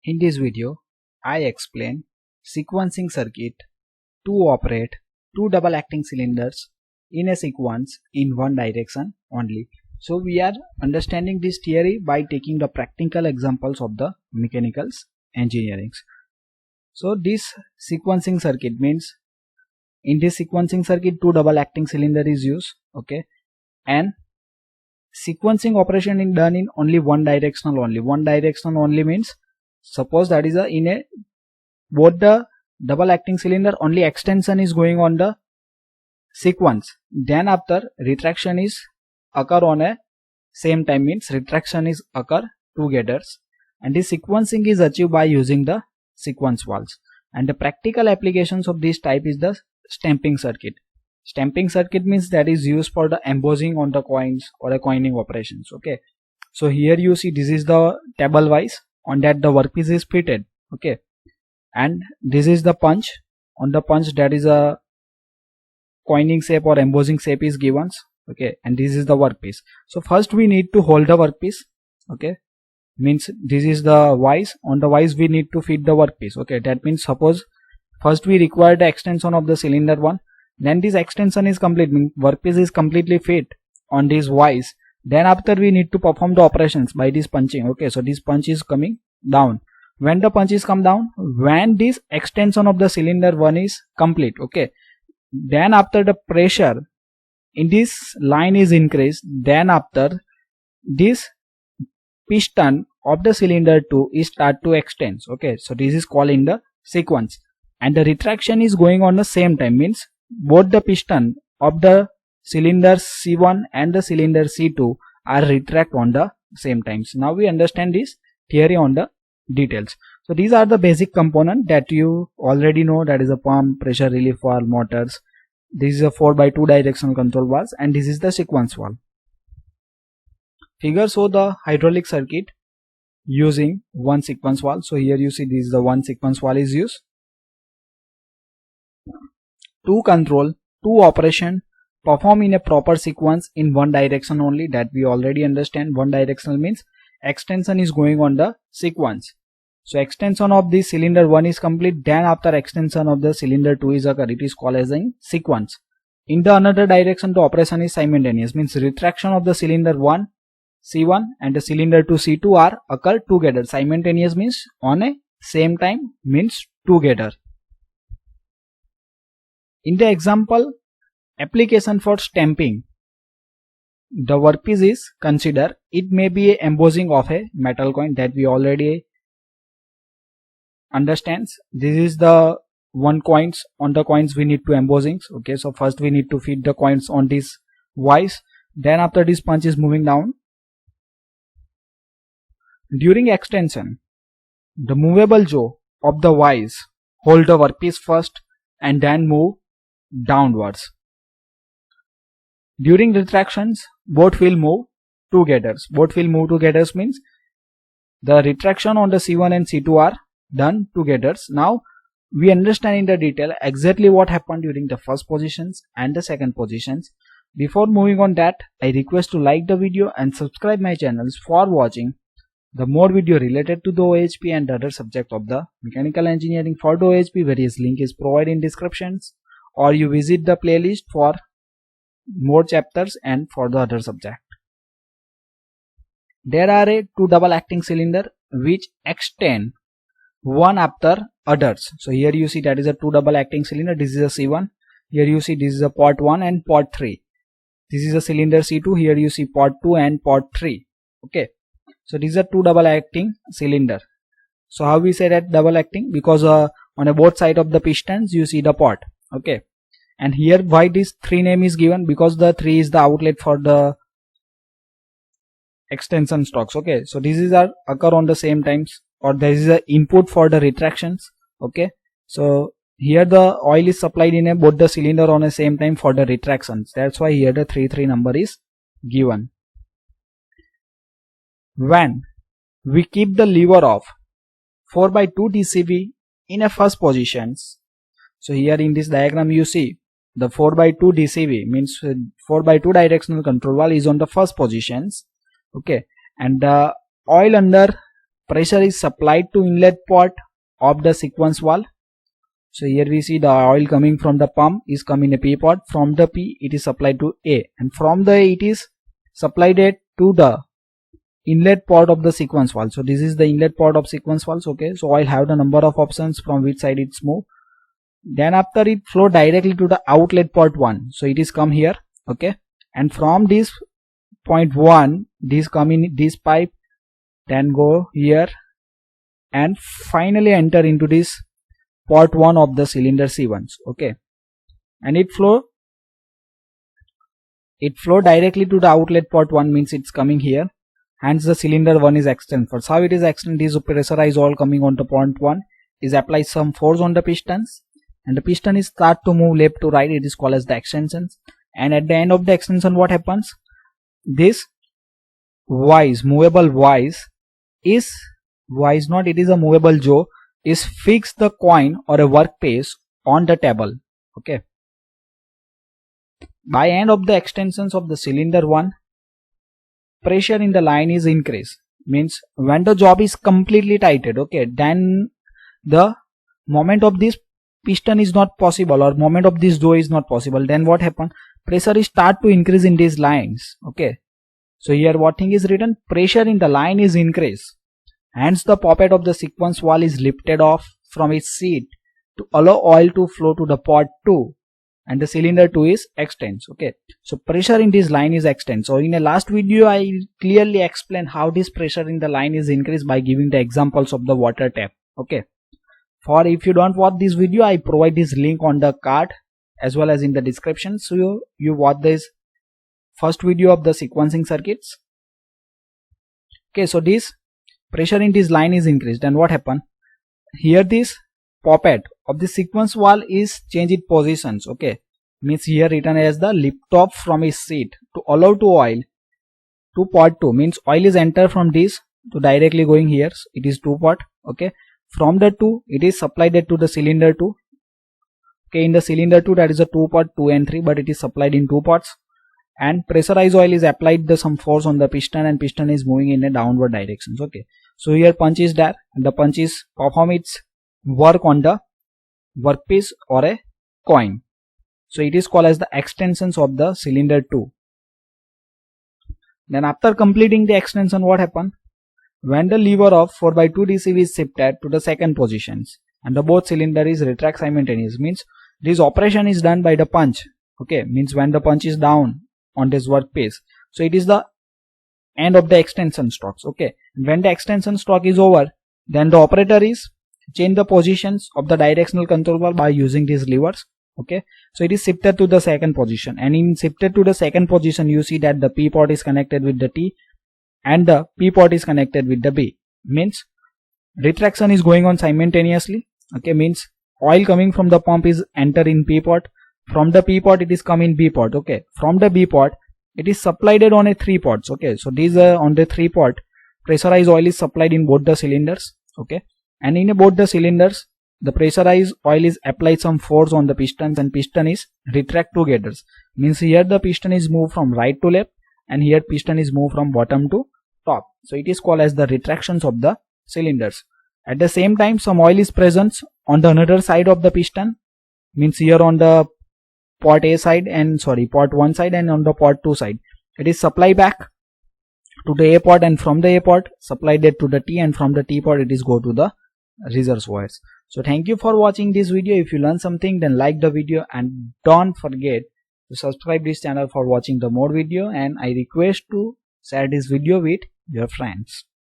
In this video, I explain sequencing circuit to operate two double acting cylinders in a sequence in one direction only. So we are understanding this theory by taking the practical examples of the mechanicals engineering. So this sequencing circuit means in this sequencing circuit two double acting cylinder is used, okay, and sequencing operation is done in only one directional only. One directional only means suppose that is both the double acting cylinder only extension is going on the sequence, then after retraction is occur on a same time, means retraction is occur together, and this sequencing is achieved by using the sequence valves. And the practical applications of this type is the stamping circuit. Stamping circuit means that is used for the embossing on the coins or a coining operations. Okay, so here you see this is the table wise, on that the workpiece is fitted, okay, and this is the punch. On the punch that is a coining shape or embossing shape is given, okay, and this is the workpiece. So first we need to hold the workpiece, okay, means this is the vise. On the vise we need to fit the workpiece, okay. That means suppose first we require the extension of the cylinder one, then this extension is complete, means workpiece is completely fit on this vise. Then after we need to perform the operations by this punching, okay. So this punch is coming down. When the punch is come down, when this extension of the cylinder one is complete, okay, then after the pressure in this line is increased, then after this piston of the cylinder 2 is start to extend, okay. So this is called in the sequence, and the retraction is going on the same time, means both the piston of the cylinder C1 and the cylinder C2 are retract on the same times. Now we understand this theory on the details. So these are the basic component that you already know, that is a pump, pressure relief valve, motors. This is a 4x2 directional control valve, and this is the sequence valve. Figure show the hydraulic circuit using one sequence valve. So here you see this is the one sequence valve is used to control two operation perform in a proper sequence in one direction only. That we already understand. One directional means extension is going on the sequence. So extension of the cylinder 1 is complete, then after extension of the cylinder 2 is occur, it is called as a sequence. In the another direction the operation is simultaneous, means retraction of the cylinder 1 C1 and the cylinder 2 C2 are occur together. Simultaneous means on a same time, means together. In the example application for stamping, the workpiece is considered, it may be a embossing of a metal coin, that we already understands. This is the one coins, on the coins we need to embossings, okay. So first we need to fit the coins on this vise, then after this punch is moving down. During extension, the movable jaw of the vise hold the workpiece first and then move downwards. During retractions, both will move together. Both will move together means the retraction on the C1 and C2 are done together. Now we understand in the detail exactly what happened during the first positions and the second positions. Before moving on that, I request to like the video and subscribe my channels for watching the more video related to the OHP and other subject of the mechanical engineering. For the OHP, various link is provided in descriptions, or you visit the playlist for more chapters and for the other subject. There are two double acting cylinder which extend one after others. So here you see that is a two double acting cylinder. This is a C1. Here you see this is a port 1 and port 3. This is a cylinder C2. Here you see port 2 and port 3. Okay. So these are two double acting cylinder. So how we say that double acting? Because on a both side of the pistons you see the port. Okay. And here why this 3 name is given? Because the 3 is the outlet for the extension stocks. Okay. So this is occur on the same times, or there is a input for the retractions, okay. So here the oil is supplied in both the cylinder on the same time for the retractions. That's why here the 3 number is given. When we keep the lever of 4x2 DCV in a first positions, so here in this diagram you see the 4x2 DCV means 4x2 directional control valve is on the first positions, okay, and the oil under pressure is supplied to inlet port of the sequence valve. So here we see the oil coming from the pump is coming in a P port. From the P it is supplied to A, and from the A it is supplied it to the inlet port of the sequence valve. So this is the inlet port of sequence valve. Okay, so I'll have the number of options from which side it's moved. Then after it flow directly to the outlet port 1. So it is come here. Okay, and from this point 1 this come in this pipe, then go here and finally enter into this port 1 of the cylinder C1s. Okay, and it flow directly to the outlet port 1, means it's coming here, hence the cylinder 1 is extended. First, how it is extended is pressurized oil coming on to port 1 is apply some force on the pistons, and the piston is start to move left to right. It is called as the extensions, and at the end of the extension what happens, this movable vise is it is a movable jaw, is fix the coin or a workpiece on the table. Okay, by end of the extensions of the cylinder 1, pressure in the line is increased, means when the job is completely tightened, okay, then the moment of this piston is not possible, or moment of this jaw is not possible. Then what happen, pressure is start to increase in these lines. Okay, so here what thing is written, pressure in the line is increased, hence the poppet of the sequence valve is lifted off from its seat to allow oil to flow to the port 2, and the cylinder 2 is extends. Okay, so pressure in this line is extends. So in a last video I clearly explained how this pressure in the line is increased by giving the examples of the water tap. Okay, for if you don't watch this video, I provide this link on the card as well as in the description, so you watch this first video of the sequencing circuits. Okay, so this pressure in this line is increased, and what happened here, this poppet of the sequence valve is change its positions. Okay, means here written as the lift off from its seat to allow to oil to port 2, means oil is enter from this to directly going here. It is 2 port. Okay, from the 2 it is supplied to the cylinder 2. Okay, in the cylinder 2 that is a 2 port 2 and 3, but it is supplied in 2 ports, and pressurized oil is applied the some force on the piston, and piston is moving in a downward directions. Okay, so here punch is there, and the punch is perform its work on the workpiece or a coin. So it is called as the extensions of the cylinder 2. Then after completing the extension, what happen, when the lever of 4/2 DC is shifted to the second positions and the both cylinder is retract simultaneous, means this operation is done by the punch. Okay, means when the punch is down on this workpiece, so it is the end of the extension strokes. Okay, and when the extension stroke is over, then the operator is change the positions of the directional control valve by using these levers. Okay, so it is shifted to the second position, and in shifted to the second position you see that the P port is connected with the T and the P port is connected with the B, means retraction is going on simultaneously. Okay, means oil coming from the pump is enter in P port, from the P port it is come in B port. Okay, from the B port it is supplied on a 3 ports. Okay, so these are on the 3 port, pressurized oil is supplied in both the cylinders. Okay, and in both the cylinders the pressurized oil is applied some force on the pistons, and piston is retract together, means here the piston is moved from right to left, and here piston is moved from bottom to top. So it is called as the retractions of the cylinders. At the same time some oil is present on the another side of the piston, means here on the port A side and port 1 side, and on the port 2 side it is supplied back to the A port, and from the A port supplied it to the T, and from the T port it is go to the reservoirs. So thank you for watching this video. If you learned something, then like the video and don't forget to subscribe this channel for watching the more video, and I request to share this video with your friends.